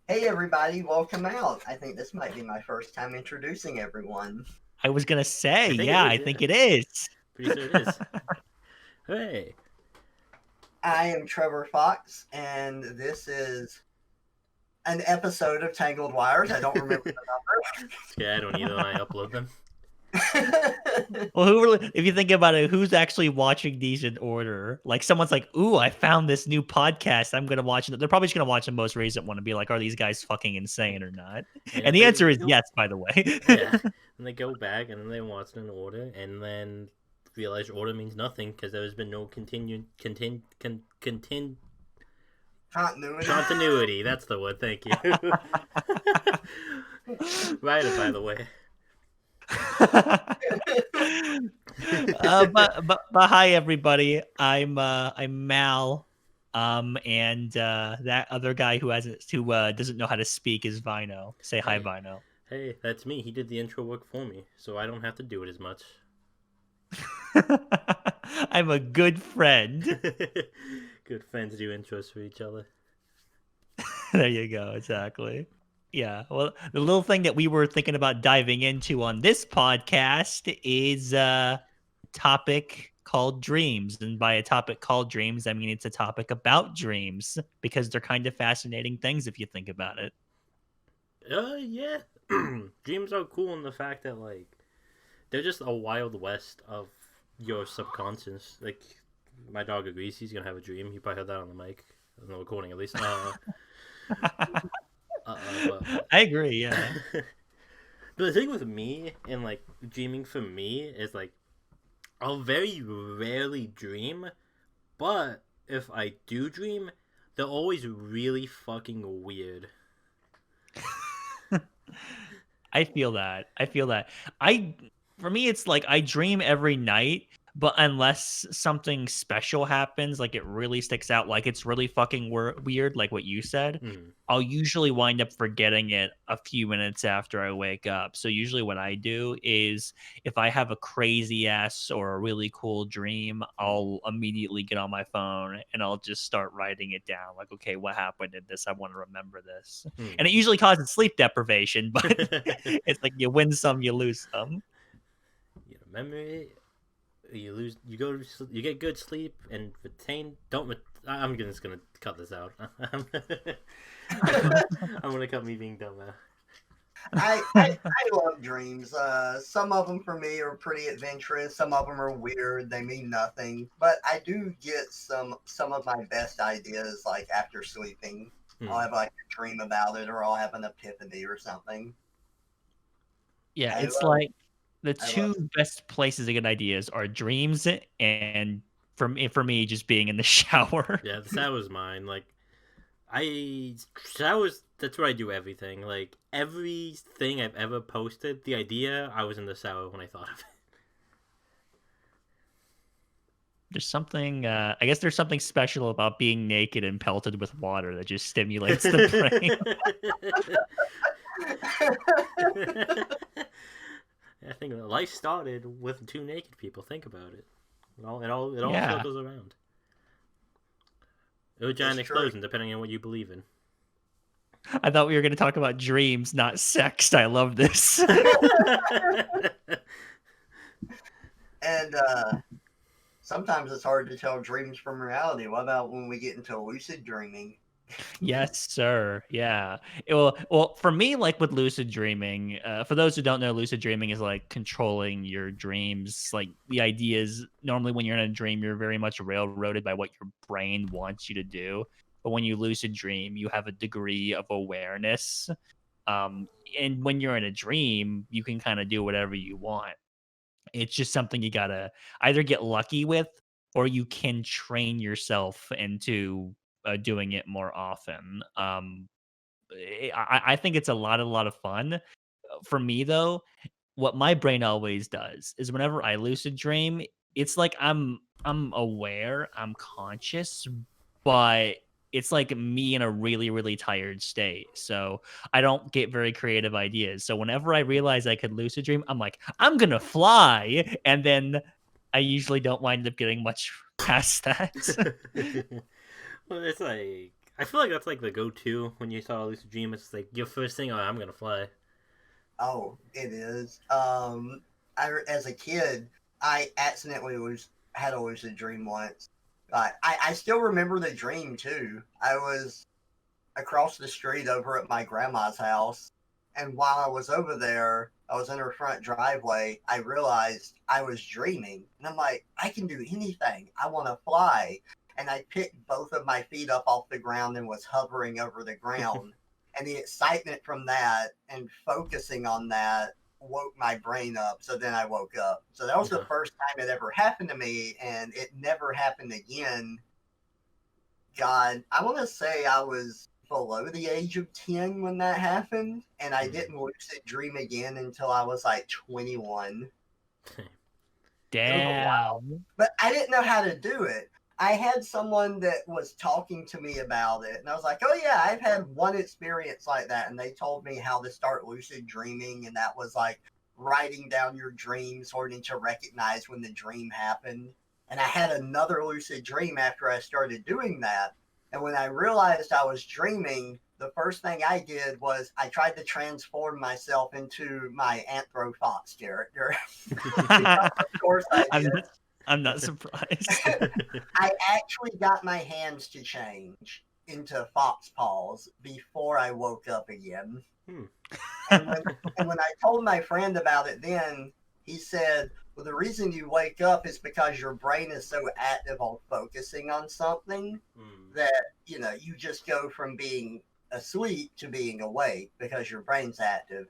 Hey everybody, welcome out. I think this might be my first time introducing everyone. I was gonna say, I think it yeah, is, I yeah. think it is. Pretty sure it is. Hey. I am Trevor Fox, and this is an episode of Tangled Wires. I don't remember Okay, I don't either when I upload them. the number. Well, if you think about it, who's actually watching these in order? Like, someone's like, "Ooh, I found this new podcast. I'm gonna watch it." They're probably just gonna watch the most recent one and be like, "Are these guys fucking insane or not?" And And if the they answer is go, yes, by the way. yeah, and they go back and then they watch it in order and then realize order means nothing because there's been no Continuity. continuity. That's the word. Thank you. Write it, by the way. But hi everybody. I'm Mal. And that other guy who doesn't know how to speak is Vino. Say hi, Hey, Vino. hey, that's me. He did the intro work for me, so I don't have to do it as much. I'm a good friend. Good friends do intros for each other. There you go, exactly. Yeah. Well, the little thing that we were thinking about diving into on this podcast is a topic called dreams. And by a topic called dreams, I mean it's a topic about dreams because they're kind of fascinating things if you think about it. Yeah. Dreams are cool in the fact that like they're just a wild west of your subconscious. Like my dog agrees he's gonna have a dream. You probably heard that on the mic, on the recording at least. But I agree, yeah. but the thing with me and like dreaming for me is like I'll very rarely dream, but if I do dream, they're always really fucking weird. I feel that. I feel that. I For me it's like I dream every night, but unless something special happens, like it really sticks out, like it's really fucking weird, like what you said, Mm. I'll usually wind up forgetting it a few minutes after I wake up. So usually what I do is if I have a crazy ass or a really cool dream, I'll immediately get on my phone and I'll just start writing it down. Like, okay, what happened in this? I want to remember this. And it Mm. usually causes sleep deprivation, but it's like you win some, you lose some. You know, memory. You lose. You go. You get good sleep and retain. Don't. I'm just gonna cut this out. I'm gonna cut me being dumb out. I love dreams. Some of them for me are pretty adventurous. Some of them are weird. They mean nothing. But I do get some of my best ideas like after sleeping. I'll Hmm. have like a dream about it, or I'll have an epiphany or something. Yeah, I it's love like the I love two best places to get ideas are dreams and for me just being in the shower. Yeah, that was mine. Like showers. That's where I do everything. Like everything I've ever posted, the idea I was in the shower when I thought of There's something I guess there's something special about being naked and pelted with water that just stimulates the brain. it. it. I think life started with two naked people. Think about it. It all Yeah. circles around. Or a It's giant true. explosion, depending on what you believe in. I thought we were going to talk about dreams, not sex. I love this. And sometimes it's hard to tell dreams from reality. What about when we get into lucid dreaming? Yes, sir. Yeah. Well, for me, like with lucid dreaming, for those who don't know, lucid dreaming is like controlling your dreams. Like the idea is normally when you're in a dream, you're very much railroaded by what your brain wants you to do. But when you lucid dream, you have a degree of awareness. And when you're in a dream, you can kind of do whatever you want. It's just something you gotta either get lucky with, or you can train yourself into doing it more often. I think it's a lot of fun. For me though, what my brain always does is whenever I lucid dream, it's like I'm aware, I'm conscious, but it's like me in a really, really tired state. So I don't get very creative ideas. So whenever I realize I could lucid dream, I'm like, I'm gonna fly. And then I usually don't wind up getting much past that. Well, it's like I feel like that's like the go-to when you saw a lucid dream. It's like your first thing. Oh, I'm gonna fly. Oh, it is. As a kid, I accidentally had a lucid dream once. I still remember the dream too. I was across the street over at my grandma's house, and while I was over there, I was in her front driveway. I realized I was dreaming, and I'm like, I can do anything. I want to fly, and I picked both of my feet up off the ground and was hovering over the ground. And the excitement from that and focusing on that woke my brain up. So then I woke up. So that was the first time it ever happened to me, and it never happened again. God, I want to say I was below the age of 10 when that happened, and I didn't lucid dream again until I was like 21. Damn. But I didn't know how to do it. I had someone that was talking to me about it, and I was like, oh, yeah, I've had one experience like that. And they told me how to start lucid dreaming, and that was like writing down your dreams, starting to recognize when the dream happened. And I had another lucid dream after I started doing that. And when I realized I was dreaming, the first thing I did was I tried to transform myself into my Anthro Fox character. Of course I did. I'm not surprised. I actually got my hands to change into fox paws before I woke up again. And when I told my friend about it then, he said, well, the reason you wake up is because your brain is so active on focusing on something that, you just go from being asleep to being awake because your brain's active.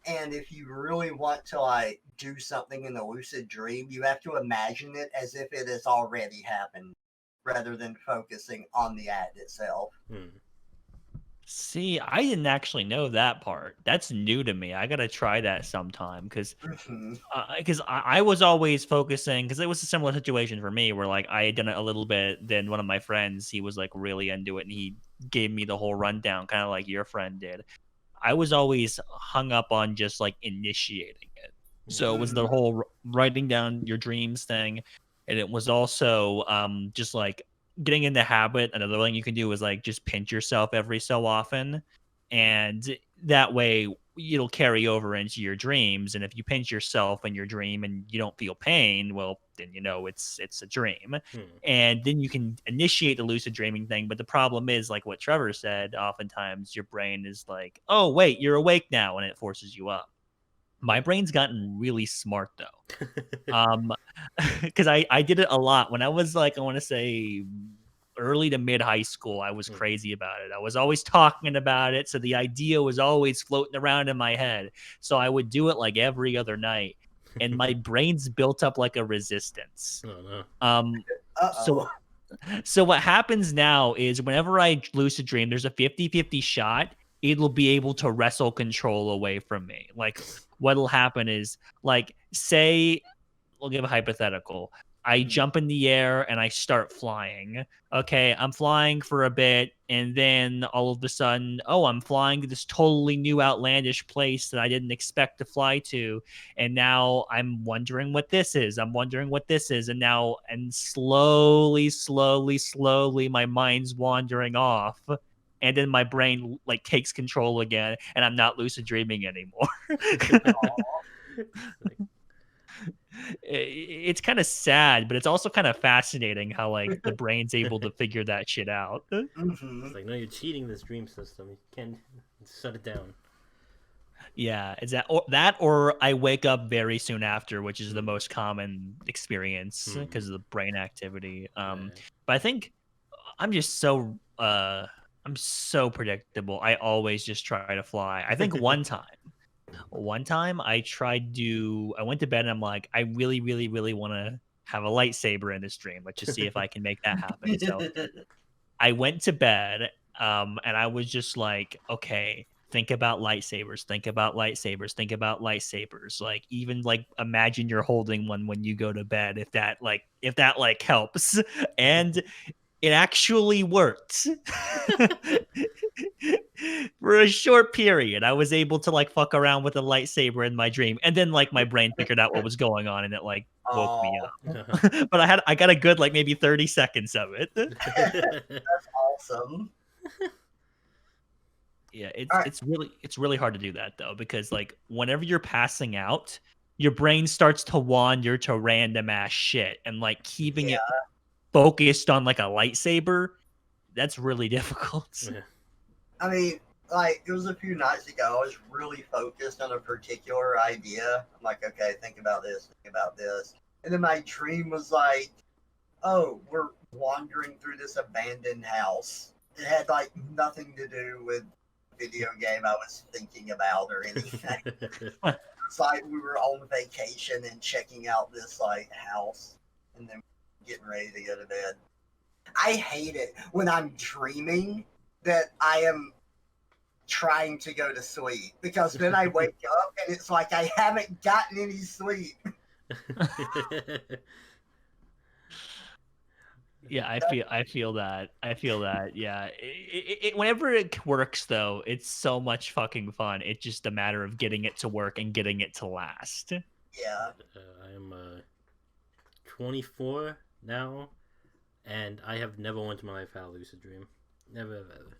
And if you really want to like do something in a lucid dream, you have to imagine it as if it has already happened rather than focusing on the act itself. See, I didn't actually know that part. That's new to me. I gotta try that sometime because I was always focusing because it was a similar situation for me where like I had done it a little bit. Then one of my friends, he was like really into it, and he gave me the whole rundown, kind of like your friend did. I was always hung up on just like initiating it. So it was the whole writing down your dreams thing, and it was also just like getting in the habit. Another thing you can do is like just pinch yourself every so often, and that way it'll carry over into your dreams. And if you pinch yourself in your dream and you don't feel pain, well, then it's a dream. And then you can initiate the lucid dreaming thing. But the problem is, like what Trevor said, oftentimes your brain is like, oh wait, you're awake now, and it forces you up. My brain's gotten really smart though. Because I did it a lot when I was like, I want to say early to mid high school. I was crazy about it. I was always talking about it, so the idea was always floating around in my head. So I would do it like every other night, and my brain's built up like a resistance. So what happens now is whenever I lucid dream, there's a 50-50 shot it'll be able to wrestle control away from me. Like what'll happen is, like, say, we'll give a hypothetical. I jump in the air and I start flying. Okay, I'm flying for a bit, and then all of a sudden, oh, I'm flying to this totally new outlandish place that I didn't expect to fly to. And now I'm wondering what this is. I'm wondering what this is. And now, and slowly, my mind's wandering off. And then my brain like takes control again, and I'm not lucid dreaming anymore. It's kind of sad, but it's also kind of fascinating how like the brain's able to figure that shit out. It's like, no, you're cheating this dream system. You can't shut it down. Yeah, is that or I wake up very soon after, which is the most common experience because of the brain activity. But I think I'm just so I'm so predictable. I always just try to fly. I think one time I went to bed and I'm like, I really, really, really want to have a lightsaber in this dream. Let's just see if I can make that happen. So I went to bed and I was just like, okay, think about lightsabers, think about lightsabers, think about lightsabers. Like even like imagine you're holding one when you go to bed, if that helps. And it actually worked. For a short period, I was able to like fuck around with a lightsaber in my dream, and then like my brain figured out what was going on, and it like woke me up. But I got a good like maybe 30 seconds of it. That's awesome. Yeah, All right. it's really hard to do that though, because like whenever you're passing out, your brain starts to wander to random ass shit, and like keeping it Yeah. focused on like a lightsaber, that's really difficult. Yeah. I mean, like, it was a few nights ago. I was really focused on a particular idea. I'm like, okay, think about this, think about this. And then my dream was like, oh, we're wandering through this abandoned house. It had like nothing to do with the video game I was thinking about or anything. It's like we were on vacation and checking out this like house and then getting ready to go to bed. I hate it when I'm dreaming that I am trying to go to sleep because then I wake up and it's like I haven't gotten any sleep. Yeah, I feel that. I feel that. Yeah. Whenever it works though, it's so much fucking fun. It's just a matter of getting it to work and getting it to last. Yeah. I'm 24 now, and I have never once in my life had a lucid dream. Never, ever.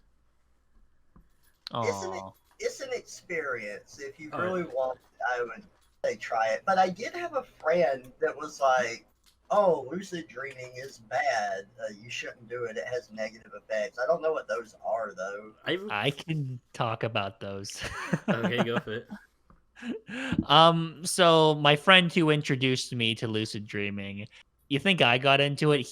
It's an Oh. it's an experience. If you Oh, really yeah. want it, I would say try it. But I did have a friend that was like, "Oh, lucid dreaming is bad. You shouldn't do it. It has negative effects." I don't know what those are though. I can talk about those. Okay, go for it. So my friend who introduced me to lucid dreaming, you think I got into it?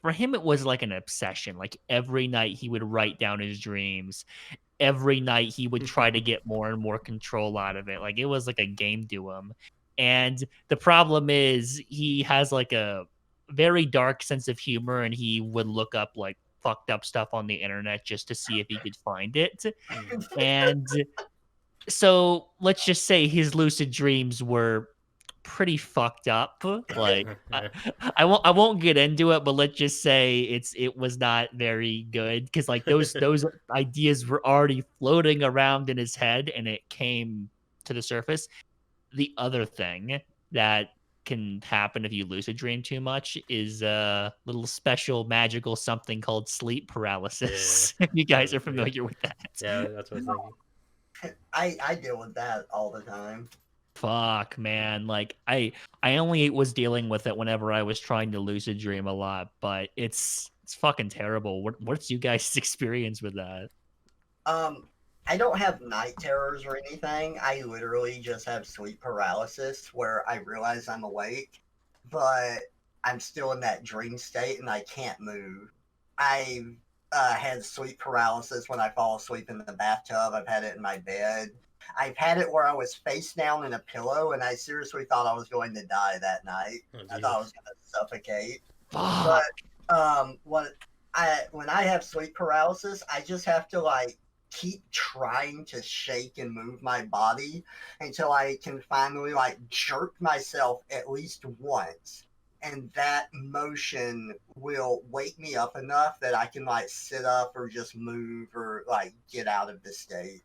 For him it was like an obsession. Like every night he would write down his dreams. Every night he would try to get more and more control out of it. Like it was like a game to him. And the problem is he has like a very dark sense of humor, and he would look up like fucked up stuff on the internet just to see if he could find it. Mm. And so let's just say his lucid dreams were pretty fucked up. Like I won't get into it, but let's just say it was not very good because like those ideas were already floating around in his head, and it came to the surface. The other thing that can happen if you lucid dream too much is a little special magical something called sleep Yeah, paralysis. If you guys are yeah, familiar with that. yeah. That's what I was thinking. I deal with that all the time. Fuck, man. Like I only was dealing with it whenever I was trying to lucid dream a lot, but it's fucking terrible. What's you guys' experience with that? Um, I don't have night terrors or anything. I literally just have sleep paralysis where I realize I'm awake, but I'm still in that dream state and I can't move. I've had sleep paralysis when I fall asleep in the bathtub. I've had it in my bed. I've had it where I was face down in a pillow and I seriously thought I was going to die that night. Oh I thought I Jesus. was going to suffocate. But Fuck. when I have sleep paralysis, I just have to like keep trying to shake and move my body until I can finally like jerk myself at least once. And that motion will wake me up enough that I can like sit up or just move or like get out of the state.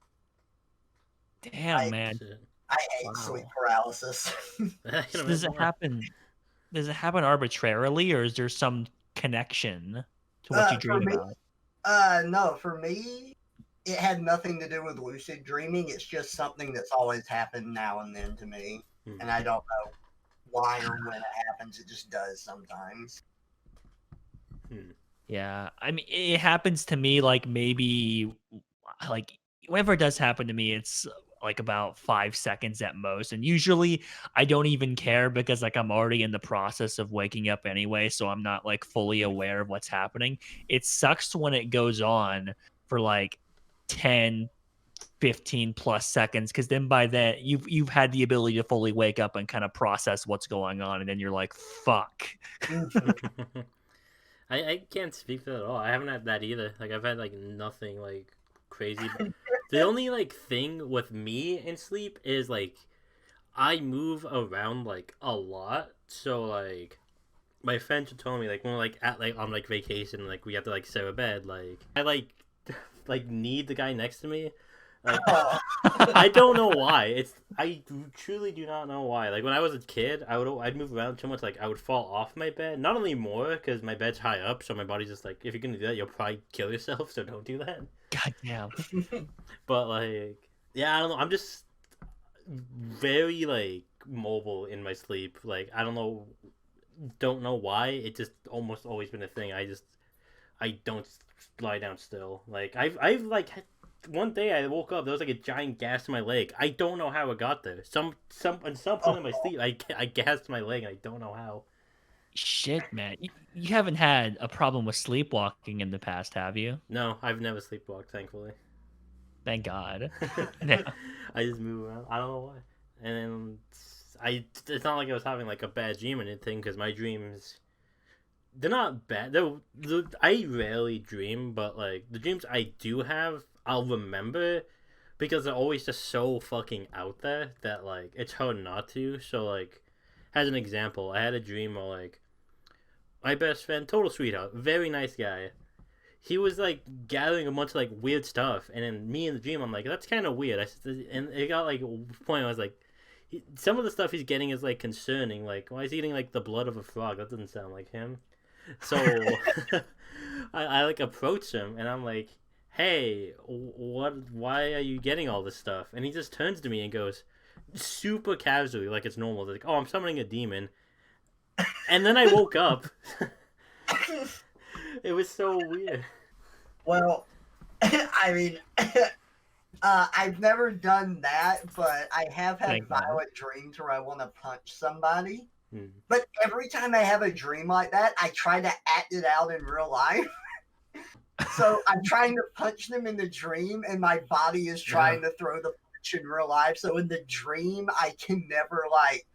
Damn, I man. Shit. I hate sleep Wow. paralysis. I can So does imagine it why. happen arbitrarily, or is there some connection to what you For dream me, about? no, for me, it had nothing to do with lucid dreaming. It's just something that's always happened now and then to me, Hmm. and I don't know why or when it happens. It just does sometimes. Hmm. Yeah, I mean, it happens to me like maybe like whenever it does happen to me, it's like about 5 seconds at most. And usually I don't even care because like I'm already in the process of waking up anyway. So I'm not like fully aware of what's happening. It sucks when it goes on for like 10, 15 plus seconds because then by then you've had the ability to fully wake up and kind of process what's going on, and then you're like, fuck. Mhm. I can't speak for that at all. I haven't had that either. Like I've had like nothing like crazy. The only like thing with me in sleep is like I move around like a lot. So like my friends would tell me like when we're like at like on like vacation, like we have to like share a bed. Like I like like need the guy next to me, Like, Oh, I don't know why. I truly do not know why. Like when I was a kid, I'd move around too much. Like I would fall off my bed. Not anymore because my bed's high up, so my body's just like, if you're gonna do that, you'll probably kill yourself. So don't do that. God damn. But like, yeah, I don't know. I'm just very like mobile in my sleep. Like I don't know why. It just almost always been a thing. I don't lie down still. Like I've like one day I woke up, there was like a giant gas in my leg. I don't know how it got there. At some point in my sleep, I gassed my leg and I don't know how. Shit, man. You haven't had a problem with sleepwalking in the past, have you? No, I've never sleepwalked, thankfully. Thank God. I just move around. I don't know why. And then it's not like I was having like a bad dream or anything because my dreams, they're not bad. I rarely dream, but like the dreams I do have, I'll remember because they're always just so fucking out there that like it's hard not to. So like, as an example, I had a dream where like my best friend, total sweetheart, very nice guy. He was like gathering a bunch of like weird stuff, and then me in the dream, I'm like, that's kind of weird. And it got like a point. I was like, some of the stuff he's getting is like concerning. Like, why is he eating like the blood of a frog? That doesn't sound like him. So I like approach him, and I'm like, hey, what? Why are you getting all this stuff? And he just turns to me and goes, super casually, like it's normal. Like, oh, I'm summoning a demon. And then I woke up. It was so weird. well, I mean, I've never done that, but I have had Thank God. violent dreams where I want to punch somebody. Hmm. But every time I have a dream like that, I try to act it out in real life. So I'm trying to punch them in the dream, and my body is trying to throw the punch in real life. So in the dream, I can never like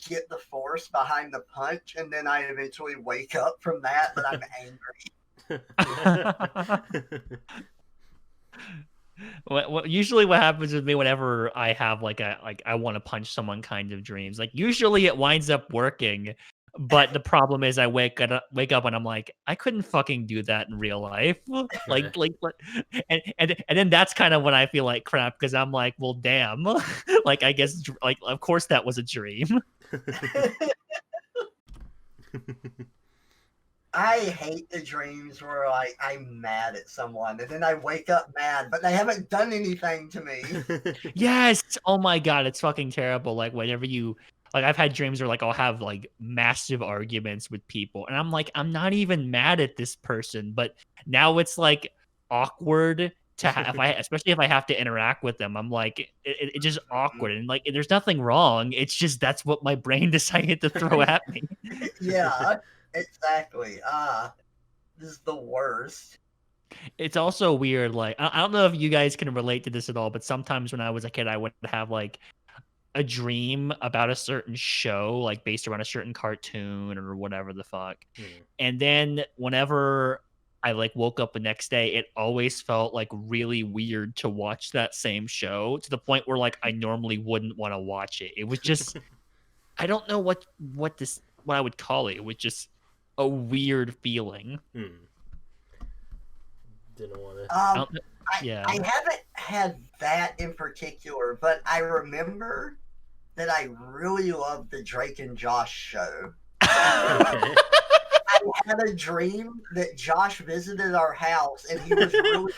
get the force behind the punch, and then I eventually wake up from that, but I'm angry. Usually what happens with me whenever I have like I want to punch someone kind of dreams, like usually it winds up working, but the problem is I wake up and I'm like, I couldn't fucking do that in real life. like and then that's kind of when I feel like crap because I'm like, well damn. Like I guess like of course that was a dream. I hate the dreams where like I'm mad at someone and then I wake up mad, but they haven't done anything to me. Yes. Oh my God. It's fucking terrible. Like whenever like I've had dreams where like I'll have like massive arguments with people and I'm like, I'm not even mad at this person, but now it's like awkward to especially if I have to interact with them. I'm like, it's just awkward and like there's nothing wrong. It's just that's what my brain decided to throw at me. Yeah, exactly. This is the worst. It's also weird. Like I don't know if you guys can relate to this at all, but sometimes when I was a kid, I would have like a dream about a certain show, like based around a certain cartoon or whatever the fuck. And then whenever I like woke up the next day, it always felt like really weird to watch that same show to the point where like I normally wouldn't want to watch it. It was just I don't know what I would call it. It was just a weird feeling. Didn't want to. Yeah. I haven't had that in particular, but I remember that I really loved the Drake and Josh show. Okay. I had a dream that Josh visited our house and he was really into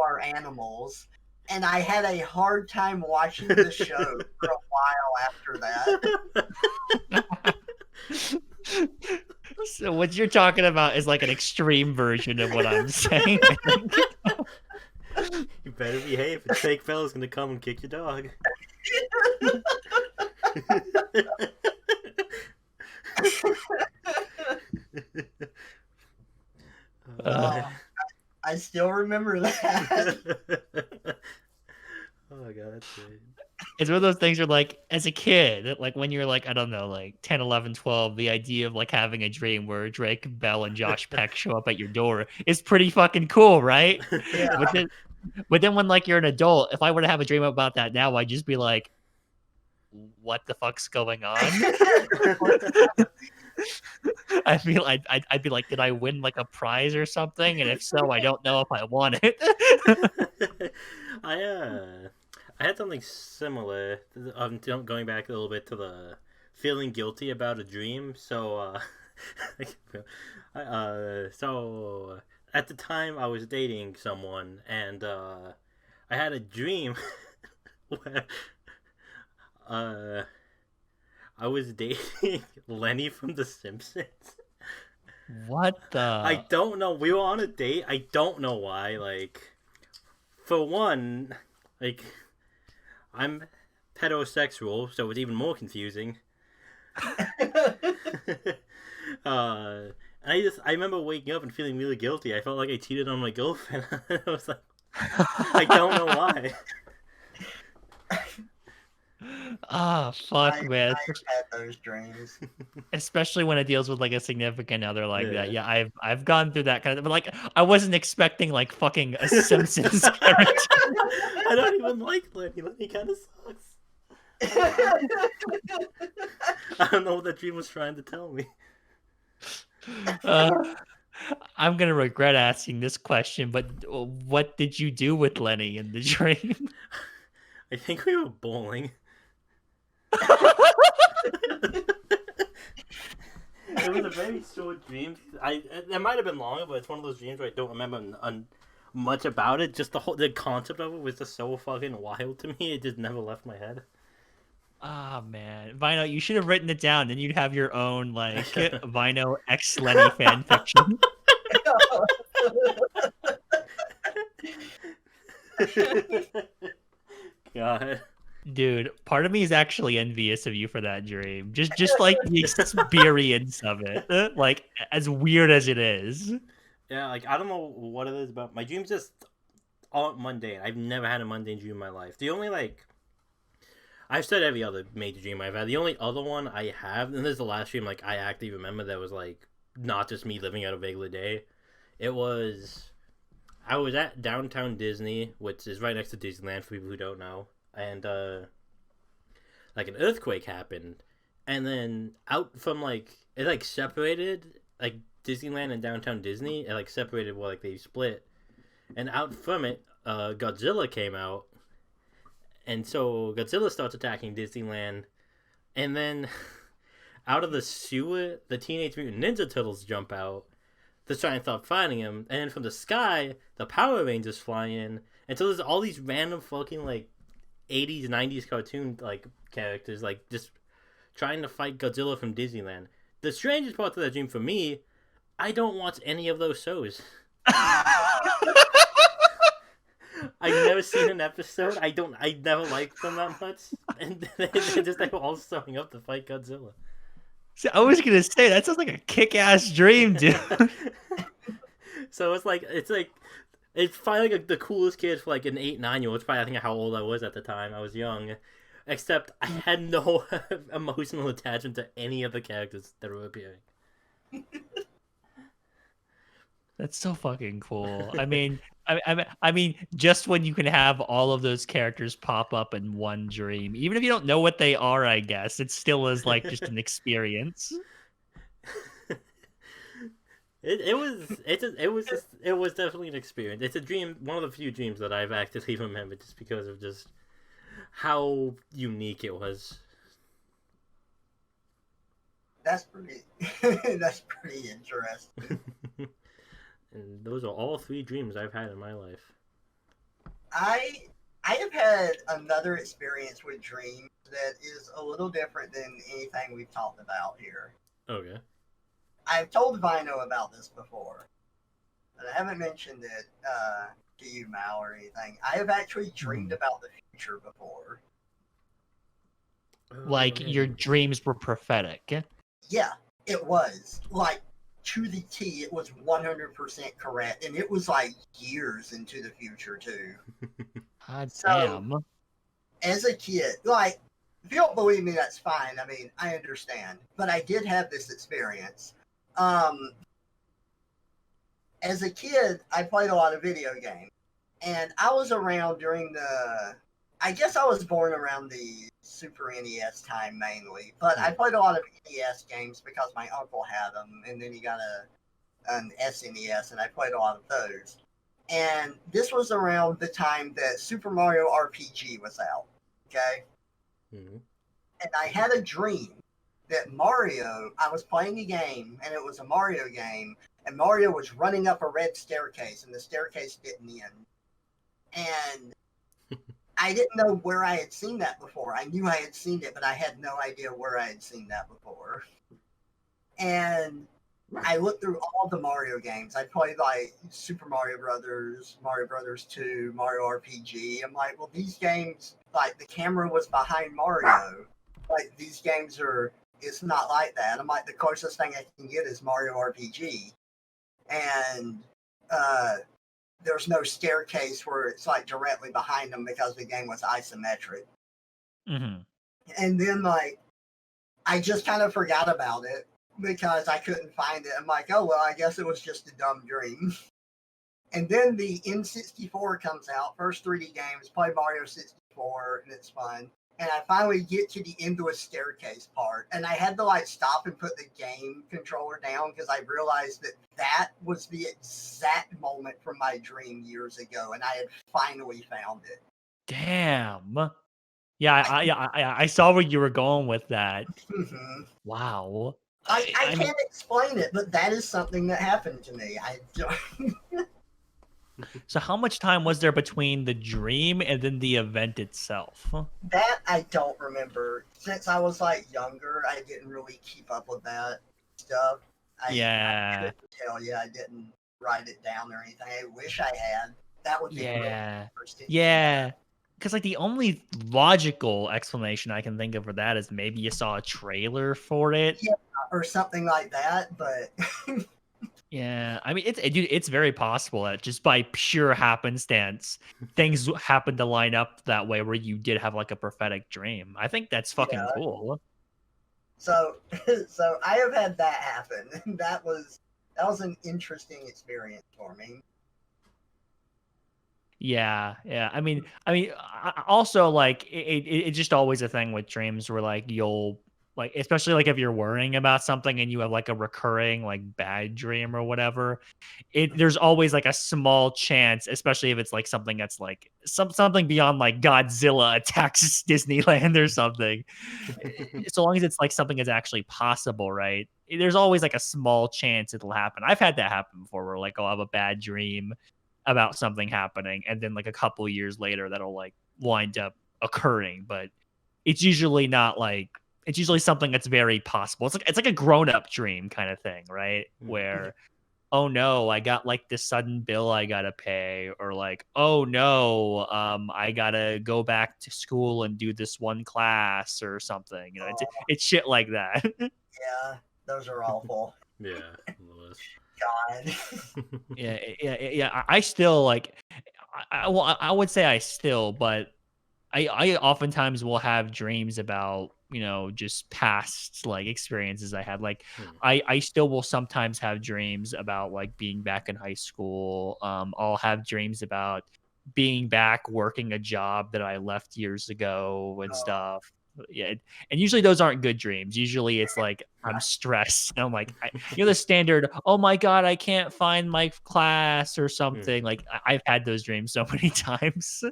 our animals. And I had a hard time watching the show for a while after that. So what you're talking about is like an extreme version of what I'm saying. You better behave. The fake fella's gonna come and kick your dog. I still remember that. Oh my god, that's great. It's one of those things where like as a kid, like when you're like, I don't know, like 10, 11, 12, the idea of like having a dream where Drake Bell and Josh Peck show up at your door is pretty fucking cool, right? Yeah. But then when like you're an adult, if I were to have a dream about that now, I'd just be like, what the fuck's going on? I feel I'd be like, did I win like a prize or something? And if so, I don't know if I won it. I I had something similar. Going back a little bit to the feeling guilty about a dream. So so at the time I was dating someone, and I had a dream where uh I was dating Lenny from The Simpsons. What I the? don't know. We were on a date. I don't know why. Like, for one, like, I'm heterosexual, so it's even more confusing. And I remember waking up and feeling really guilty. I felt like I cheated on my girlfriend. I was like, I don't know why. Ah, fuck, man. I've had those dreams. Especially when it deals with like a significant other like that. Yeah. Yeah, I've gone through that kind of, but like I wasn't expecting like fucking a Simpsons character. I don't even like Lenny. Lenny kind of sucks. I don't know what that dream was trying to tell me. Uh, I'm gonna regret asking this question, but what did you do with Lenny in the dream? I think we were bowling. It was a very short dream. It might have been longer, but it's one of those dreams where I don't remember much about it. Just the concept of it was just so fucking wild to me. It just never left my head. Ah, man, Vino, you should have written it down. Then you'd have your own like Vino X Lenny fan fiction. God. Dude, part of me is actually envious of you for that dream. Just like the experience of it, like as weird as it is. Yeah, like I don't know what it is about my dreams. Just aren't mundane. I've never had a mundane dream in my life. The only like I've said every other major dream I've had. The only other one I have, and this is the last dream like I actually remember that was like not just me living out a regular day. It was I was at downtown Disney, which is right next to Disneyland for people who don't know, and like an earthquake happened, and then out from like it like separated like Disneyland and downtown Disney. It like separated where like they split, and out from it, Godzilla came out, and so Godzilla starts attacking Disneyland, and then out of the sewer, the Teenage Mutant Ninja Turtles jump out to try and stop fighting him, and then from the sky, the Power Rangers fly in, and so there's all these random fucking like 80s 90s cartoon like characters like just trying to fight Godzilla from Disneyland. The strangest part of that dream for me, I don't watch any of those shows. I've never seen an episode. I never liked them that much, and they're just like all showing up to fight Godzilla. See, I was gonna say that sounds like a kick-ass dream, dude. So it's probably like the coolest kid for like an 8-9-year-old. It's probably I think how old I was at the time. I was young, except I had no emotional attachment to any of the characters that were appearing. That's so fucking cool. I mean, just when you can have all of those characters pop up in one dream, even if you don't know what they are, I guess it still is like just an experience. It was definitely an experience. It's a dream, one of the few dreams that I've actively remembered, just because of just how unique it was. That's pretty. That's pretty interesting. And those are all 3 dreams I've had in my life. I have had another experience with dreams that is a little different than anything we've talked about here. Okay. I've told Vino about this before, but I haven't mentioned it to you, Mal, or anything. I have actually dreamed about the future before. Like your dreams were prophetic. Yeah, it was. Like, to the T, it was 100% correct, and it was like years into the future, too. God So, damn. as a kid, like, if you don't believe me, that's fine. I mean, I understand. But I did have this experience. As a kid, I played a lot of video games. And I was around during I guess I was born around the Super NES time mainly, but I played a lot of NES games because my uncle had them, and then he got an SNES, and I played a lot of those. And this was around the time that Super Mario RPG was out. Okay, and I had a dream that Mario, I was playing a game, and it was a Mario game, and Mario was running up a red staircase, and the staircase didn't end. And I didn't know where I had seen that before. I knew I had seen it, but I had no idea where I had seen that before. And I looked through all the Mario games. I played like Super Mario Brothers, Mario Brothers 2, Mario RPG. I'm like, well, these games, like the camera was behind Mario. Like these games are, it's not like that. I'm like, the closest thing I can get is Mario RPG. And there's no staircase where it's like directly behind them because the game was isometric. Mm-hmm. And then like I just kind of forgot about it because I couldn't find it. I'm like, oh well, I guess it was just a dumb dream. And then the N64 comes out, first 3D games, play Mario 64, and it's fun. And I finally get to the endless staircase part, and I had to like stop and put the game controller down because I realized that that was the exact moment from my dream years ago, and I had finally found it. Damn. Yeah, I saw where you were going with that. Mhm. Wow. I mean, can't explain it, but that is something that happened to me. so how much time was there between the dream and then the event itself? That I don't remember. Since I was like younger, I didn't really keep up with that stuff. I Yeah. couldn't tell you. I didn't write it down or anything. I wish I had. That would be really Yeah. interesting. Yeah. Because like the only logical explanation I can think of for that is maybe you saw a trailer for it. Yeah, or something like that. But Yeah, I mean it's very possible that just by pure happenstance, things happen to line up that way where you did have like a prophetic dream. I think that's fucking yeah, cool. so so I have had that happen. That was an interesting experience for me. Yeah, yeah. Also like it's just always a thing with dreams where like you'll like especially like if you're worrying about something and you have like a recurring like bad dream or whatever, there's always like a small chance, especially if it's like something that's like something beyond like Godzilla attacks Disneyland or something. So long as it's like something that's actually possible, right? There's always like a small chance it'll happen. I've had that happen before where like I'll have a bad dream about something happening and then like a couple years later that'll like wind up occurring, but it's usually not like it's usually something that's very possible. It's like a grown-up dream kind of thing, right? Where oh no, I got like this sudden bill I gotta pay, or like, oh no, I gotta go back to school and do this one class or something. You know, it's shit like that. Yeah, those are awful. Yeah, Lewis. God. Yeah. I still like, I would say I still, but I oftentimes will have dreams about just past like experiences I had. Like I still will sometimes have dreams about like being back in high school. I'll have dreams about being back working a job that I left years ago and Oh, stuff. Yeah, and usually those aren't good dreams. Usually it's like I'm stressed. And I'm like, the standard. Oh my god, I can't find my class or something. Like I've had those dreams so many times.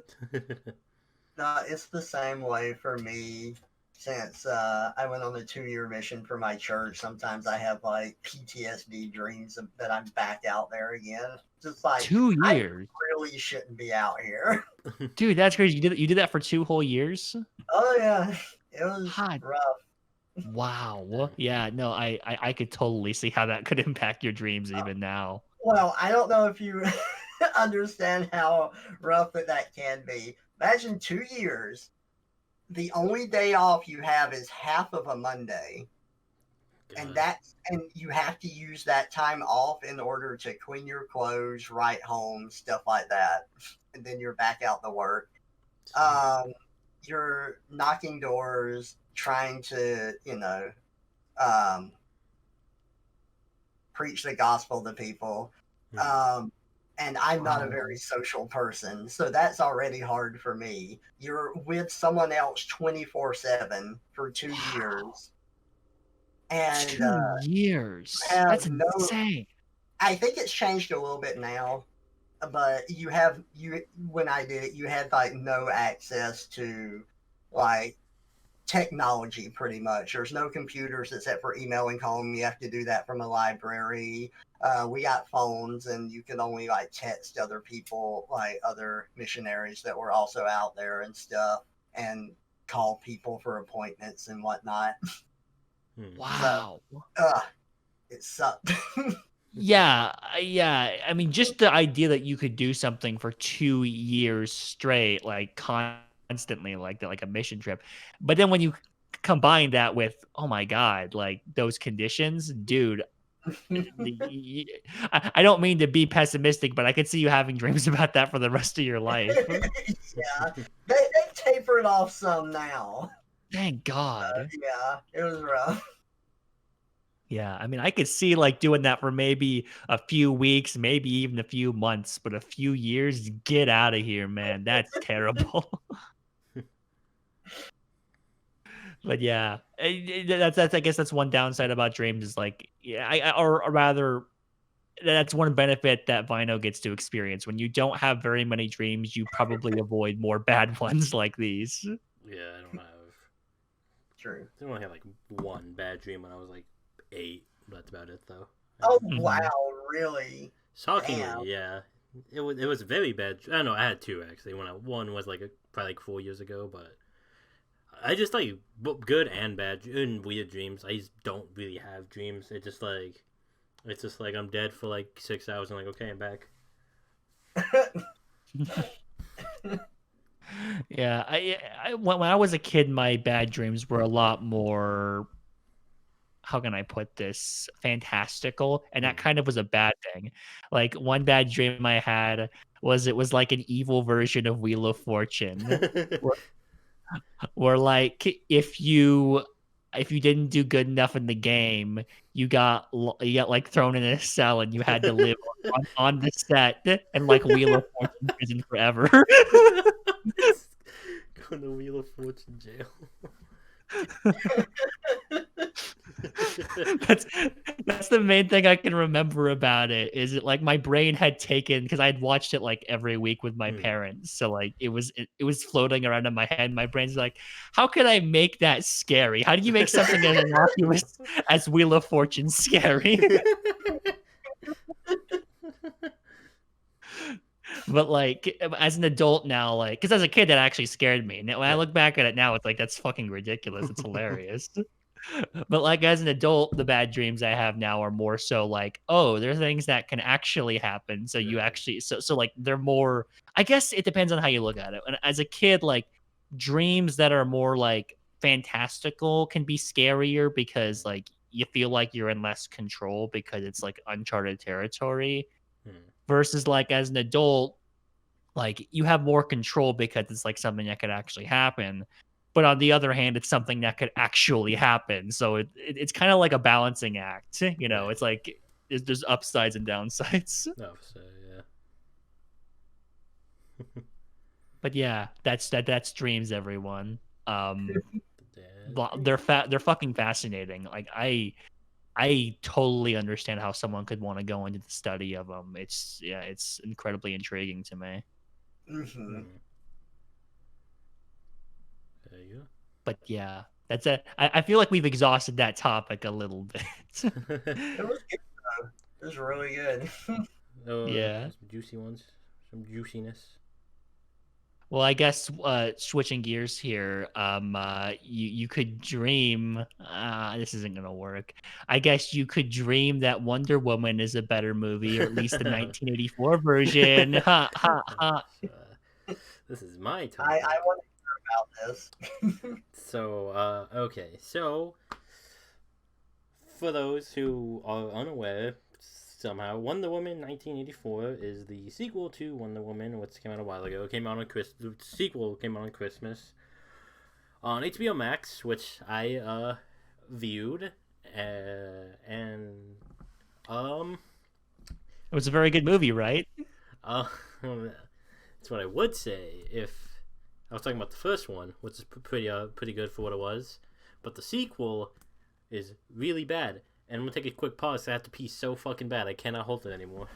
no, it's the same way for me since I went on a 2-year mission for my church. Sometimes I have like PTSD dreams that I'm back out there again. Just like, Two I years. really shouldn't be out here. Dude, that's crazy. You did that for 2 whole years? Oh, yeah. It was Hot. rough. Wow. Yeah, no, I could totally see how that could impact your dreams even now. Well, I don't know if you understand how rough that can be. Imagine 2 years. The only day off you have is half of a Monday. God. And you have to use that time off in order to clean your clothes, write home, stuff like that. And then you're back out to work. Um, you're knocking doors, trying to, um, preach the gospel to people. Um, and I'm not a Wow. very social person, so that's already hard for me. You're with someone else 24/7 for 2 years, and 2 years. have That's no. insane. I think it's changed a little bit now, but you have you when I did it, you had like no access to like technology pretty much. There's no computers except for email and calling. You have to do that from a library. We got phones, and you can only like text other people, like other missionaries that were also out there and stuff, and call people for appointments and whatnot. Hmm. So, Wow. uh, it sucked. Yeah, yeah. I mean, just the idea that you could do something for 2 years straight, like constantly, like that, like a mission trip. But then when you combine that with, oh my god, like those conditions, dude. I don't mean to be pessimistic, but I could see you having dreams about that for the rest of your life. Yeah, they taper it off some now. Thank God. Yeah, it was rough. Yeah, I mean, I could see like doing that for maybe a few weeks, maybe even a few months, but a few years, get out of here, man. That's terrible. But yeah, that's I guess that's one downside about dreams is like yeah, or rather that's one benefit that Vino gets to experience. When you don't have very many dreams, you probably avoid more bad ones like these. Yeah, I don't have. True. I only had like one bad dream when I was like 8. That's about it though. Oh wow, Mhm. really? Shockingly, Damn. yeah. It was very bad. I don't know. I had two actually. One was like probably like 4 years ago, but I just like good and bad and weird dreams. I just don't really have dreams. It's just like I'm dead for like 6 hours and like okay, I'm back. Yeah, when I was a kid, my bad dreams were a lot more, how can I put this, fantastical, and that Hmm. kind of was a bad thing. Like one bad dream I had was it was like an evil version of Wheel of Fortune, where like if you didn't do good enough in the game, you got like thrown in a cell and you had to live on the set and like Wheel of Fortune prison forever. Going to Wheel of Fortune jail. that's that's the main thing I can remember about it. Is it like my brain had taken because I had watched it like every week with my Hmm. parents, so like it was floating around in my head. My brain's like, how can I make that scary? How do you make something as innocuous as Wheel of Fortune scary? But like as an adult now, like because as a kid that actually scared me. Now when I Yeah. look back at it now, it's like that's fucking ridiculous. It's hilarious. But like as an adult, the bad dreams I have now are more so like, oh, there are things that can actually happen. So you Right. actually so like they're more, I guess it depends on how you look at it. And as a kid, like dreams that are more like fantastical can be scarier because like you feel like you're in less control because it's like uncharted territory Hmm. versus like as an adult like you have more control because it's like something that could actually happen. But on the other hand, it's something that could actually happen. So it's kind of like a balancing act. Right. It's like there's upsides and downsides. No, so yeah. But yeah, that's dreams, everyone. The dad They're dream. they're fucking fascinating. Like I totally understand how someone could want to go into the study of them. It's yeah, it's incredibly intriguing to me. Hmm. Hmm. There you But yeah, that's it. I feel like we've exhausted that topic a little bit. go. It was good though. It was really good. Yeah. Some juicy ones. Some juiciness. Well, I guess switching gears here, you could dream. This isn't gonna work. I guess you could dream that Wonder Woman is a better movie, or at least the 1984 version. Ha ha ha. So, this is my I topic. want to hear about this. So, okay. So, for those who are unaware, somehow Wonder Woman 1984 is the sequel to Wonder Woman, which came out a while ago. It came out on The sequel came out on Christmas on HBO Max, which I viewed, and um, It was a very good movie, right? That's what I would say if I was talking about the first one, which is pretty good for what it was, but the sequel is really bad. And I'm gonna take a quick pause. I have to pee so fucking bad. I cannot hold it anymore.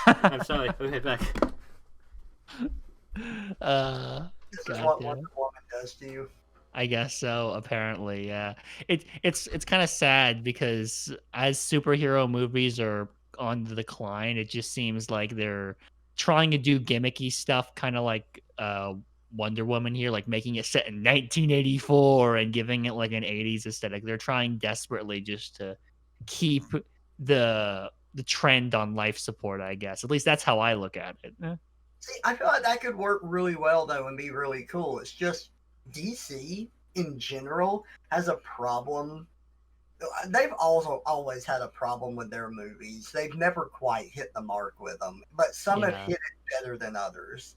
I'm sorry. I'll be right back. This is what Goddamn. Wonder Woman does to you. I guess so. Apparently, yeah. It's kind of sad because as superhero movies are on the decline, it just seems like they're trying to do gimmicky stuff, kind of like Wonder Woman here, like making it set in 1984 and giving it like an 80s aesthetic. They're trying desperately just to keep the trend on life support, I guess. At least that's how I look at it. See, I feel like that could work really well though and be really cool. It's just DC in general has a problem. They've also always had a problem with their movies. They've never quite hit the mark with them, but some have Yeah. hit it better than others.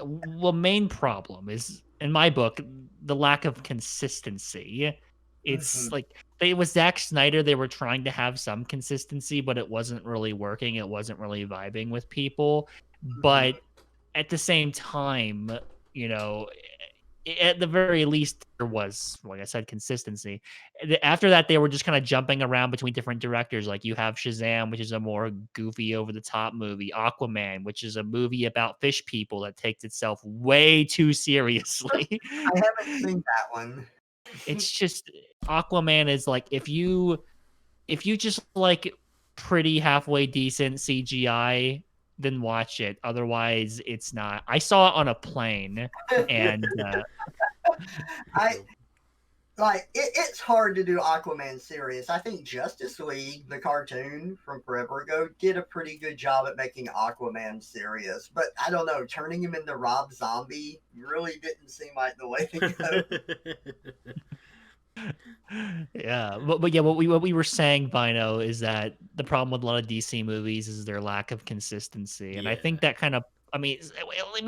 Well, main problem is in my book the lack of consistency. It's like they with Zack Snyder, they were trying to have some consistency, but it wasn't really working. It wasn't really vibing with people. But at the same time, you know, at the very least, there was, like I said, consistency. After that, they were just kind of jumping around between different directors. Like you have Shazam, which is a more goofy, over the top movie, Aquaman, which is a movie about fish people that takes itself way too seriously. I haven't seen that one. It's just Aquaman is like if you just like pretty halfway decent CGI, then watch it. Otherwise, it's not. I saw it on a plane, and I like it's hard to do Aquaman serious. I think Justice League, the cartoon from forever ago, did a pretty good job at making Aquaman serious. But I don't know, turning him into Rob Zombie really didn't seem like the way to go. yeah, but yeah, what we were saying, Vino, is that the problem with a lot of DC movies is their lack of consistency, and I think that kind of, I mean,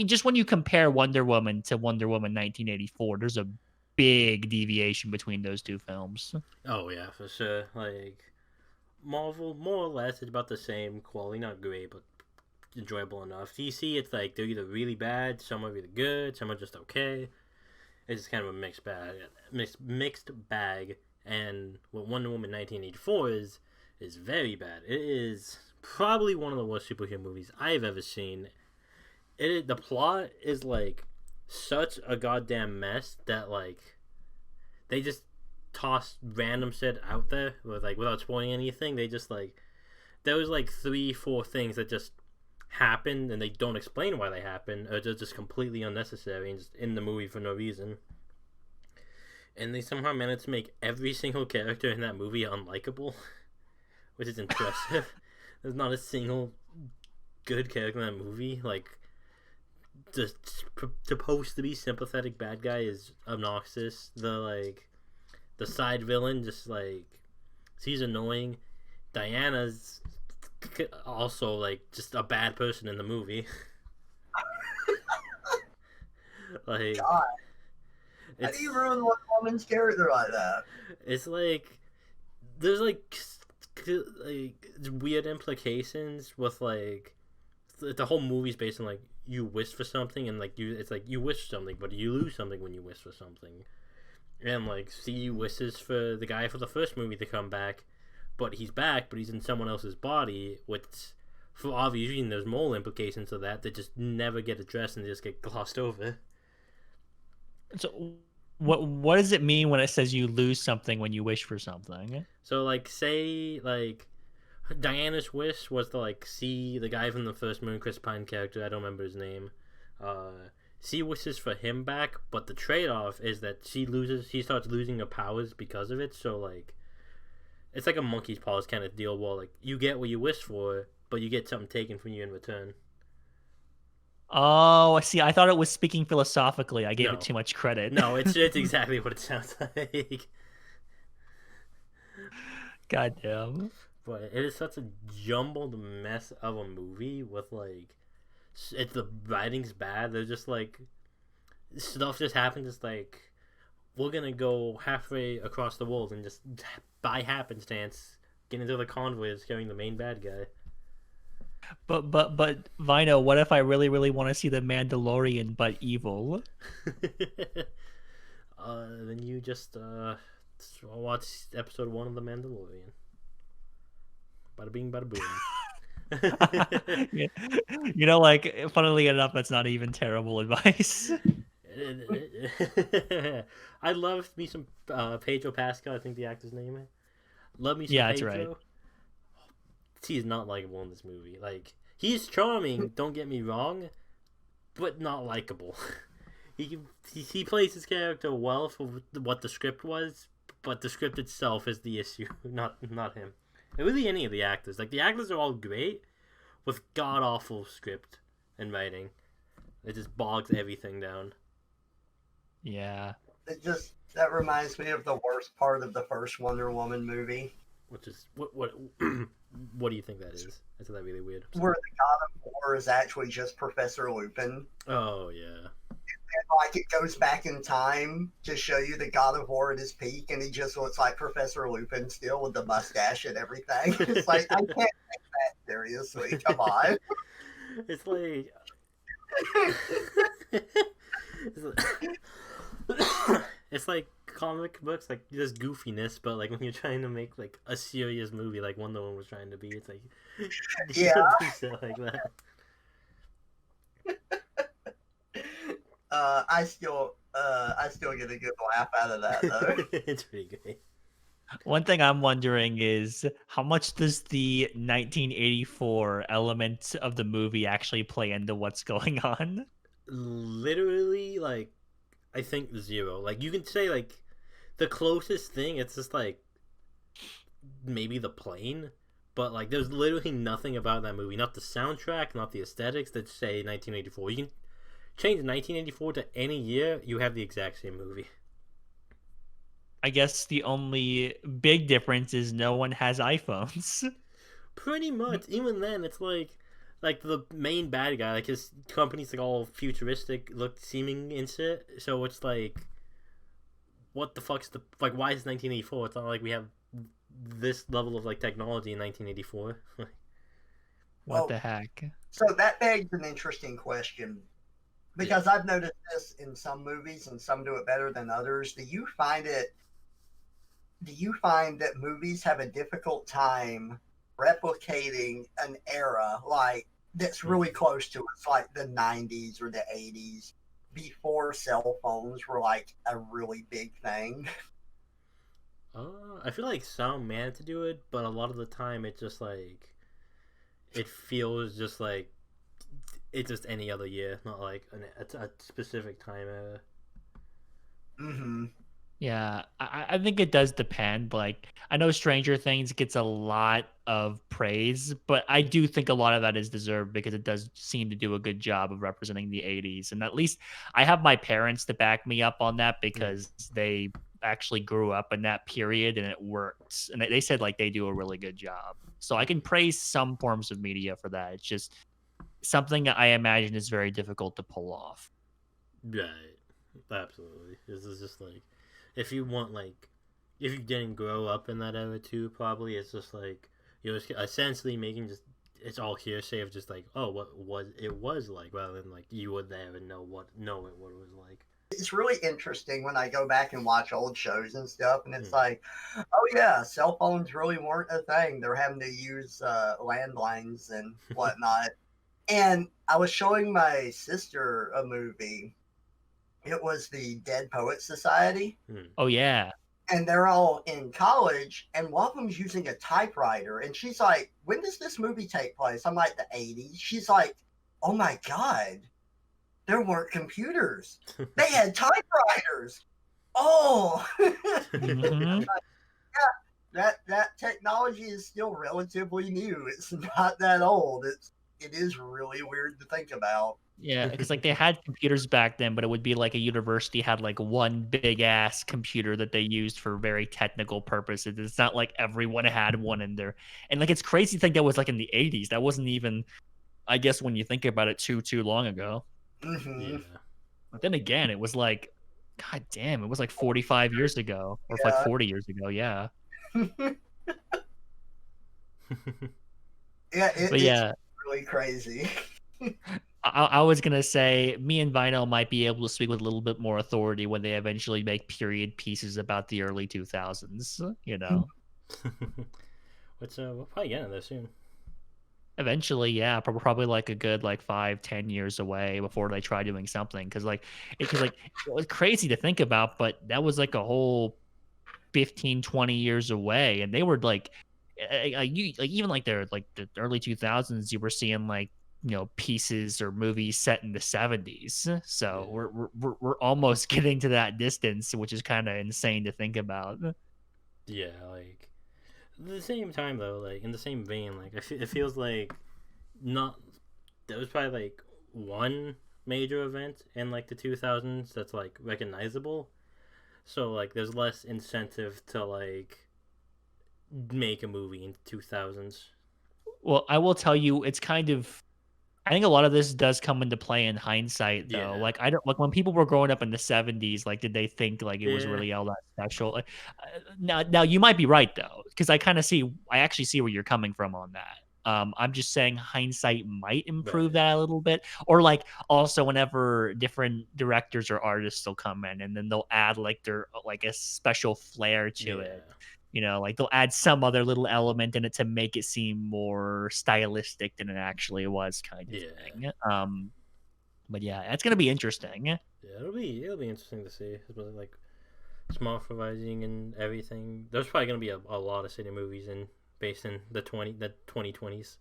just when you compare Wonder Woman to Wonder Woman 1984, there's a big deviation between those two films. Oh yeah, for sure. Like Marvel, more or less, it's about the same quality. Not great, but enjoyable enough. DC, it's like they're either really bad, some are really good, some are just okay. It's just kind of a mixed bag. And what Wonder Woman 1984 is very bad. It is probably one of the worst superhero movies I've ever seen. The plot is like such a goddamn mess that like they just toss random shit out there with, like, without spoiling anything. They just like there was like 3-4 things that just happened and they don't explain why they happened, or they're just completely unnecessary and just in the movie for no reason. And they somehow managed to make every single character in that movie unlikable, which is impressive. There's not a single good character in that movie. Like, the supposed to be sympathetic bad guy is obnoxious. The side villain just like he's annoying. Diana's also like just a bad person in the movie. Like, God. How do you ruin one woman's character like that? It's like there's like weird implications with like the whole movie's based on like you wish for something, and like it's like you wish something, but you lose something when you wish for something. And like C wishes for the guy for the first movie to come back, but he's back, but he's in someone else's body, which for obvious reason there's more implications of that just never get addressed and they just get glossed over. So what does it mean when it says you lose something when you wish for something? So like say like Diana's wish was to like see the guy from the first Moon Chris Pine character, I don't remember his name. She wishes for him back, but the trade-off is that she starts losing her powers because of it. So like it's like a monkey's paws kind of deal where like you get what you wish for, but you get something taken from you in return. Oh, I see. I thought it was speaking philosophically. I gave it too much credit. No, it's exactly what it sounds like. Goddamn. But it is such a jumbled mess of a movie with like the writing's bad. They're just like stuff just happens. It's like we're gonna go halfway across the world and just by happenstance get into the convoy that's carrying the main bad guy. But Vino, what if I really really want to see the Mandalorian but evil? Then you just watch episode 1 of The Mandalorian. Bada bing, bada boom. Yeah. You know, like funnily enough, that's not even terrible advice. I love me some Pedro Pascal. I think the actor's name. Love me some Yeah, that's Pedro. right. He is not likable in this movie. Like, he's charming. Don't get me wrong, but not likable. He plays his character well for what the script was, but the script itself is the issue, not him. And really, any of the actors. Like, the actors are all great, with god awful script and writing. It just bogs everything down. Yeah. That reminds me of the worst part of the first Wonder Woman movie. Which is what what do you think that is? Is that really weird? Where the God of War is actually just Professor Lupin. Oh yeah. And like it goes back in time to show you the God of War at his peak, and he just looks like Professor Lupin still with the mustache and everything. It's like I can't take that seriously. Come on. It's like it's like comic books, like this goofiness, but like when you're trying to make like a serious movie, like Wonder Woman was trying to be, it's like Yeah. do shit like that. I still get a good laugh out of that though. It's pretty great. One thing I'm wondering is how much does the 1984 element of the movie actually play into what's going on? Literally, like, I think 0. Like, you can say like the closest thing, it's just like maybe the plane, but like there's literally nothing about that movie, not the soundtrack, not the aesthetics, that say 1984. You can change 1984 to any year, you have the exact same movie. I guess the only big difference is no one has iPhones. Pretty much. Even then, it's like the main bad guy, like his company's like all futuristic look seeming and shit. So it's like, what the fuck's the like? Why is 1984? It's not like we have this level of like technology in 1984. What the heck? So that begs an interesting question. Because I've noticed this in some movies and some do it better than others. Do you find that movies have a difficult time replicating an era like that's really close to us, like the 90s or the 80s, before cell phones were like a really big thing? I feel like some managed to do it, but a lot of the time it just like it feels just like it's just any other year, not like a specific time era. Mm-hmm. Yeah, I think it does depend. Like, I know Stranger Things gets a lot of praise, but I do think a lot of that is deserved because it does seem to do a good job of representing the 80s. And at least I have my parents to back me up on that because they actually grew up in that period and it works. And they said like they do a really good job. So I can praise some forms of media for that. It's just something I imagine is very difficult to pull off. Right. Absolutely. This is just like, if you didn't grow up in that era too, probably it's just like you're essentially making just, it's all hearsay of just like, oh, what was like, rather than like you were there and know what it was like. It's really interesting when I go back and watch old shows and stuff, and it's like, oh yeah, cell phones really weren't a thing. They're having to use landlines and whatnot. And I was showing my sister a movie. It was the Dead Poets Society. Oh, yeah. And they're all in college, and one of them's using a typewriter. And she's like, when does this movie take place? I'm like, the 80s. She's like, oh my God, there weren't computers. They had typewriters. Oh. Mm-hmm. Yeah, that technology is still relatively new. It's not that old. It is really weird to think about. Yeah, because like they had computers back then, but it would be like a university had like one big ass computer that they used for very technical purposes. It's not like everyone had one in there. And like it's crazy to think that was like in the 80s. That wasn't even, I guess, when you think about it too long ago. Mm-hmm. Yeah. But then again, it was like, God damn, it was like 45 years ago or like 40 years ago. Yeah. Yeah, it's yeah, really absolutely crazy. I was gonna say me and Vino might be able to speak with a little bit more authority when they eventually make period pieces about the early 2000s. You know, Which we'll probably get in there soon. eventually, yeah, probably like a good like 5-10 years away before they try doing something. Because it was crazy to think about, but that was like a whole 15-20 years away, and they were like, even like they're like the early 2000s, you were seeing like pieces or movies set in the 70s. So Yeah. we're almost getting to that distance, which is kind of insane to think about. Yeah, like at the same time though, like in the same vein, like it feels like not there was probably like one major event in like the 2000s that's like recognizable. So like there's less incentive to like make a movie in the 2000s. Well, I will tell you, it's kind of. I think a lot of this does come into play in hindsight, though. Yeah. Like, I don't like when people were growing up in the 70s. Like, did they think like it was Yeah. really all that special? Like, now you might be right though, because I actually see where you're coming from on that. I'm just saying hindsight might improve Right. that a little bit, or like also whenever different directors or artists will come in and then they'll add like their like a special flair to it. Yeah. Like they'll add some other little element in it to make it seem more stylistic than it actually was, kind of Yeah. thing. But yeah, it's gonna be interesting. Yeah, it'll be interesting to see, especially like smart improvising and everything. There's probably gonna be a lot of city movies in based in the 2020s.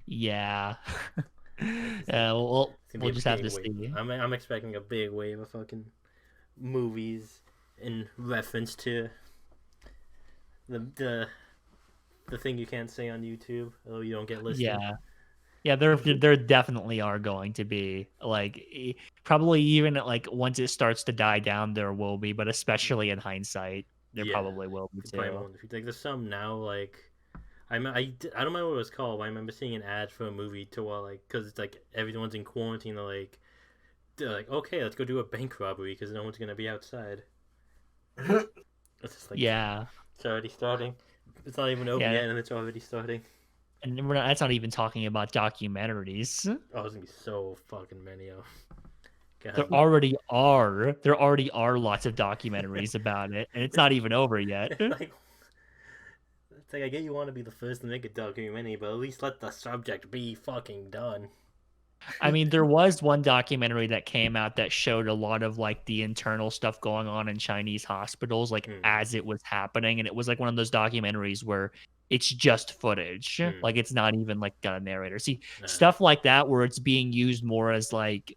Yeah. It's Yeah, it's gonna be we'll a just have big to wave. see. I'm expecting a big wave of fucking movies in reference to the the thing you can't say on YouTube. Oh, you don't get listed. Yeah. Yeah, there definitely are going to be like probably even like once it starts to die down, there will be, but especially in hindsight, there Yeah, probably will be you probably too. won't. Like there's some now like I don't remember what it was called, but I remember seeing an ad for a movie to like because it's like everyone's in quarantine. They're like okay, let's go do a bank robbery because no one's gonna be outside. It's just like Yeah. it's already starting. It's not even over Yeah. yet, and it's already starting. And that's not even talking about documentaries. Oh, there's gonna be so fucking many of. God. There already are lots of documentaries about it, and it's not even over yet. It's like it's like I get you want to be the first to make a documentary, but at least let the subject be fucking done. I mean, there was one documentary that came out that showed a lot of like the internal stuff going on in Chinese hospitals, like as it was happening. And it was like one of those documentaries where it's just footage. Like it's not even like got a narrator. See, stuff like that where it's being used more as like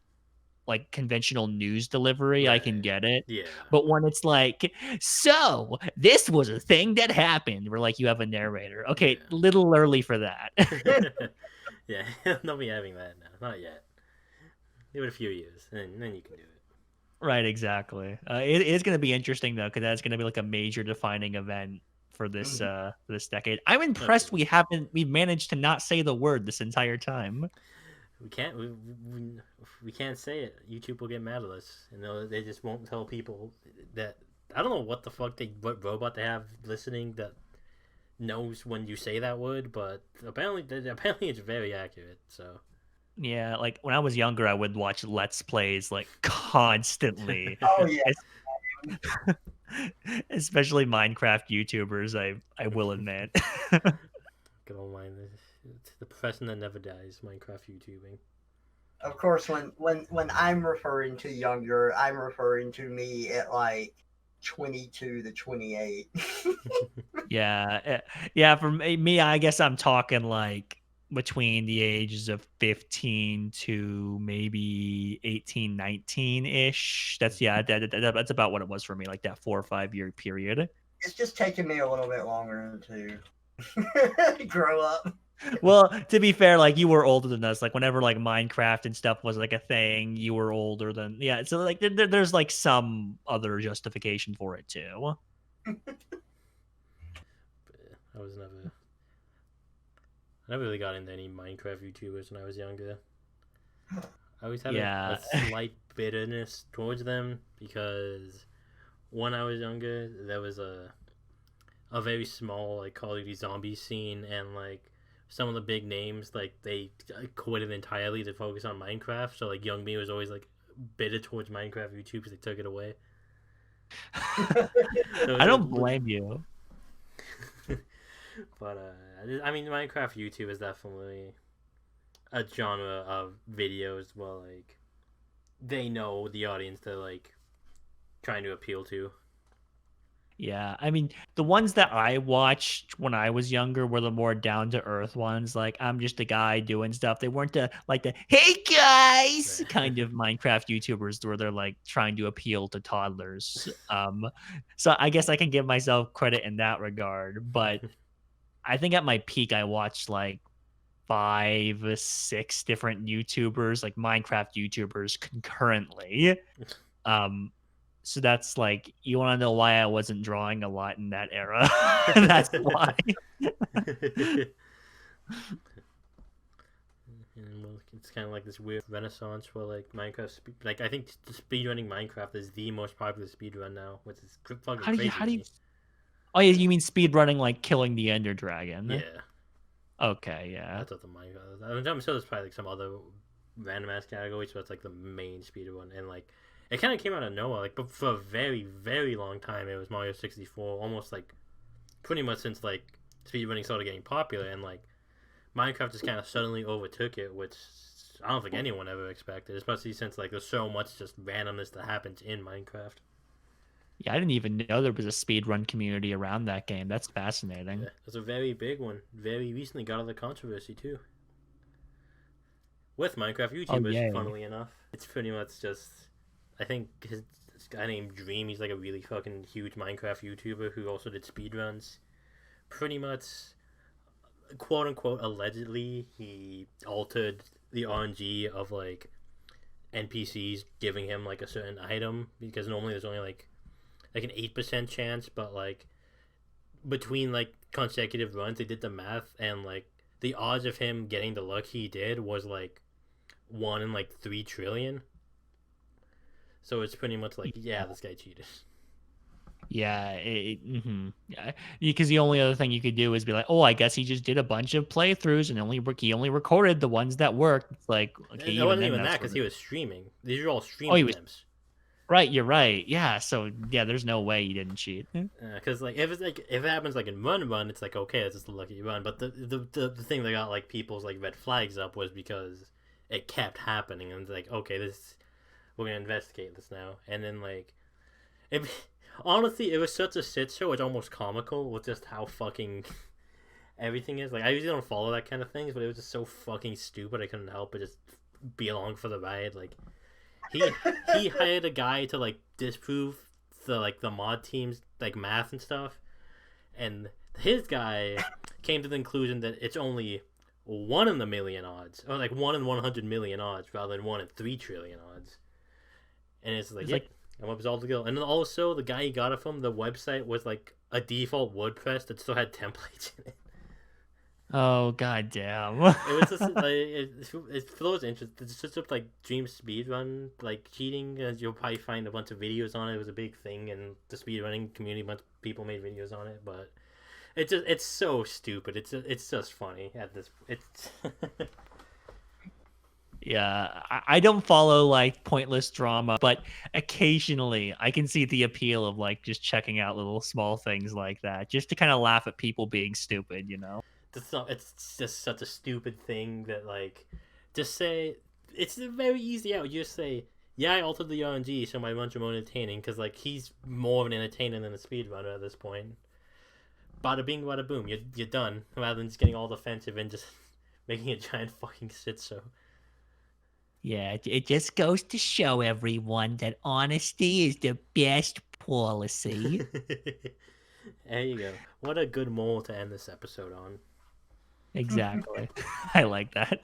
conventional news delivery, I can Right. get it. Yeah. But when it's like, so this was a thing that happened, where like you have a narrator. Okay, Yeah. little early for that. Yeah, they'll be having that now. Not yet. Give it a few years, and then you can do it. Right, exactly. It is going to be interesting though, because that's going to be like a major defining event for this decade. I'm impressed we've managed to not say the word this entire time. We can't we can't say it. YouTube will get mad at us, and they just won't tell people that. I don't know what the fuck what robot they have listening that knows when you say that word, but apparently it's very accurate. So yeah, like when I was younger, I would watch Let's Plays like constantly. Oh yeah. Especially Minecraft YouTubers, I will admit. Good old mine. It's the profession that never dies. Minecraft YouTubing. Of course, when I'm referring to younger, I'm referring to me at like 22 to 28. Yeah. For me, I guess I'm talking like between the ages of 15 to maybe 18, 19 ish. That's that's about what it was for me, like that 4 or 5 year period. It's just taking me a little bit longer to grow up. Well, to be fair, like you were older than us. Like whenever like Minecraft and stuff was like a thing, you were older than So like there's like some other justification for it too. But I never really got into any Minecraft YouTubers when I was younger. I always had a slight bitterness towards them because when I was younger, there was a very small like Call of Duty zombie scene, and like some of the big names like they quit it entirely to focus on Minecraft. So like Young Me was always like bitter towards Minecraft YouTube because they took it away. So I it's don't like, blame you. but I mean, Minecraft YouTube is definitely a genre of videos. Well, like they know the audience they're like trying to appeal to. Yeah, I mean, the ones that I watched when I was younger were the more down to earth ones. Like, I'm just a guy doing stuff. They weren't the "Hey guys" kind of Minecraft YouTubers where they're like trying to appeal to toddlers. So I guess I can give myself credit in that regard. But I think at my peak, I watched like 5, 6 different YouTubers, like Minecraft YouTubers, concurrently. Um, so that's like, you want to know why I wasn't drawing a lot in that era? That's why. And it's kind of like this weird renaissance where like Minecraft, like I think speedrunning Minecraft is the most popular speedrun now, which is fucking crazy. How do you? Oh yeah, you mean speed running like killing the Ender Dragon? Yeah. Okay, yeah. That's what the Minecraft. I'm sure there's probably like some other random ass category, so it's like the main speedrun, and like it kind of came out of nowhere. Like, but for a very very long time, it was Mario 64, almost like pretty much since like speedrunning started getting popular, and like Minecraft just kind of suddenly overtook it, which I don't think anyone ever expected, especially since like there's so much just randomness that happens in Minecraft. Yeah, I didn't even know there was a speedrun community around that game. That's fascinating. Yeah, it's a very big one. Very recently got out of the controversy too. With Minecraft YouTubers, yay. funnily enough. It's pretty much just I think this guy named Dream, he's like a really fucking huge Minecraft YouTuber who also did speedruns. Pretty much quote unquote allegedly he altered the RNG of like NPCs giving him like a certain item because normally there's only like an 8% chance, but like between like consecutive runs they did the math and like the odds of him getting the luck he did was like 1 in like 3 trillion. So it's pretty much like, yeah, this guy cheated. Yeah, yeah, because the only other thing you could do is be like, oh, I guess he just did a bunch of playthroughs and he only recorded the ones that worked. It's like, okay, It wasn't even that because he was streaming. These are all stream attempts. Right, you're right. Yeah, so yeah, there's no way you didn't cheat. Because like if it happens like in run, it's like okay, it's just a lucky run. But the thing that got like people's like red flags up was because it kept happening, and it's like okay, we're gonna investigate this now. And then like, honestly, it was such a shit show. It's almost comical with just how fucking everything is. Like I usually don't follow that kind of things, but it was just so fucking stupid. I couldn't help but just be along for the ride. Like. He hired a guy to like disprove the mod team's like math and stuff, and his guy came to the conclusion that it's only 1 in a million odds, or like 1 in 100 million odds, rather than 1 in 3 trillion odds. And it's like, yeah, I'm up all to go. And then also the guy he got it from, the website was like a default WordPress that still had templates in it. Oh god damn! It was just like it's for those interested. It's just like Dream speedrun like cheating. You'll probably find a bunch of videos on it. It was a big thing in the speedrunning community. A bunch of people made videos on it, but it's so stupid. It's just funny at this. It's Yeah, I don't follow like pointless drama, but occasionally I can see the appeal of like just checking out little small things like that, just to kind of laugh at people being stupid, you know. It's just such a stupid thing that like just say it's a very easy out. You just say yeah, I altered the RNG so my runs are more entertaining because like he's more of an entertainer than a speedrunner at this point. Bada bing, bada boom, you're done. Rather than just getting all defensive and just making a giant fucking shit show. Yeah, it just goes to show everyone that honesty is the best policy. There you go. What a good moral to end this episode on. Exactly. I like that.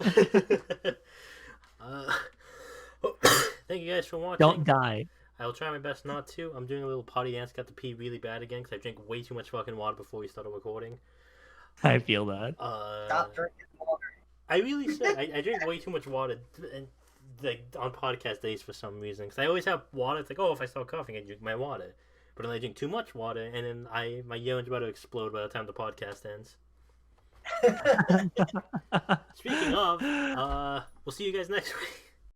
Thank you guys for watching. Don't die. I will try my best not to. I'm doing a little potty dance. Got to pee really bad again because I drank way too much fucking water before we started recording. I feel that. Stop drinking water. I really should. I drink way too much water and like on podcast days for some reason. Because I always have water. It's like, oh, if I start coughing, I drink my water. But then I drink too much water, and then my urine is about to explode by the time the podcast ends. Speaking of, we'll see you guys next week.